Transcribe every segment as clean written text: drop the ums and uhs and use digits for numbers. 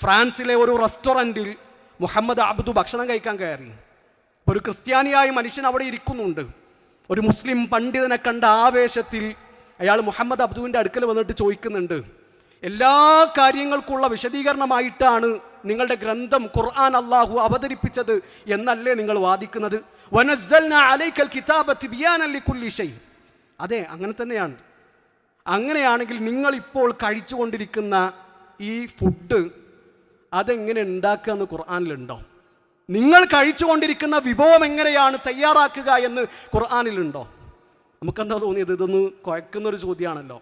ഫ്രാൻസിലെ ഒരു റെസ്റ്റോറൻറ്റിൽ മുഹമ്മദ് അബ്ദു ഭക്ഷണം കഴിക്കാൻ കയറി. ഒരു ക്രിസ്ത്യാനിയായ മനുഷ്യൻ അവിടെ ഇരിക്കുന്നുണ്ട്. ഒരു മുസ്ലിം പണ്ഡിതനെ കണ്ട ആവേശത്തിൽ അയാൾ മുഹമ്മദ് അബ്ദുവിൻ്റെ അടുക്കൽ വന്നിട്ട് ചോദിക്കുന്നുണ്ട്, എല്ലാ കാര്യങ്ങൾക്കുള്ള വിശദീകരണമായിട്ടാണ് നിങ്ങളുടെ ഗ്രന്ഥം ഖുർആൻ അള്ളാഹു അവതരിപ്പിച്ചത് എന്നല്ലേ നിങ്ങൾ വാദിക്കുന്നത്? വനസ്സൽനാ അലൈക്കൽ കിതാബ തിബ്യാനൻ ലികുല്ലി ശൈ. അതെ, അങ്ങനെ തന്നെയാണ്. അങ്ങനെയാണെങ്കിൽ നിങ്ങളിപ്പോൾ കഴിച്ചുകൊണ്ടിരിക്കുന്ന ഈ ഫുഡ് അതെങ്ങനെ ഉണ്ടാക്കുക എന്ന് ഖുർആനിലുണ്ടോ? നിങ്ങൾ കഴിച്ചുകൊണ്ടിരിക്കുന്ന വിഭവം എങ്ങനെയാണ് തയ്യാറാക്കുക എന്ന് ഖുർആനിലുണ്ടോ? നമുക്കെന്താ തോന്നിയത്? ഇതൊന്ന് കുഴക്കുന്നൊരു ചോദ്യമാണല്ലോ.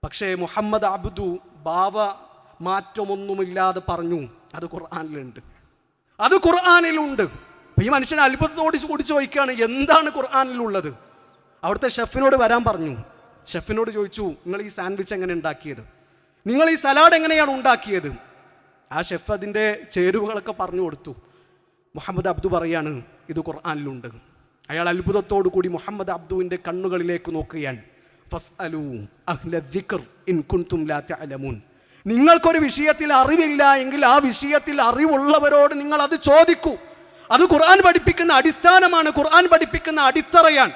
പക്ഷേ മുഹമ്മദ് അബ്ദു ഭാവ മാറ്റമൊന്നുമില്ലാതെ പറഞ്ഞു, അത് ഖുർആനിലുണ്ട്, അത് ഖുർആനിലുണ്ട്. അപ്പം ഈ മനുഷ്യൻ അത്ഭുതത്തോട് കൂടി ചോദിക്കുകയാണ്, എന്താണ് ഖുർആനിലുള്ളത്? അവിടുത്തെ ഷെഫിനോട് വരാൻ പറഞ്ഞു. ഷെഫിനോട് ചോദിച്ചു, നിങ്ങൾ ഈ സാൻഡ്വിച്ച് എങ്ങനെ ഉണ്ടാക്കിയത്? നിങ്ങൾ ഈ സലാഡ് എങ്ങനെയാണ് ഉണ്ടാക്കിയത്? ആ ഷെഫ് അതിൻ്റെ ചേരുവകളൊക്കെ പറഞ്ഞു കൊടുത്തു. മുഹമ്മദ് അബ്ദു പറയാണ്, ഇത് ഖുർആനിലുണ്ട്. അയാൾ അത്ഭുതത്തോടു കൂടി മുഹമ്മദ് അബ്ദുവിൻ്റെ കണ്ണുകളിലേക്ക് നോക്കുകയാണ്. ഫസ്അലൂ അഹ്ല ദിക്ർ ഇൻ കുൻതും ലാ തഅലമൂൻ. നിങ്ങൾക്കൊരു വിഷയത്തിൽ അറിവില്ല എങ്കിൽ ആ വിഷയത്തിൽ അറിവുള്ളവരോട് നിങ്ങൾ അത് ചോദിക്കൂ. അത് ഖുർആൻ പഠിപ്പിക്കുന്ന അടിസ്ഥാനമാണ്, ഖുർആൻ പഠിപ്പിക്കുന്ന അടിത്തറയാണ്.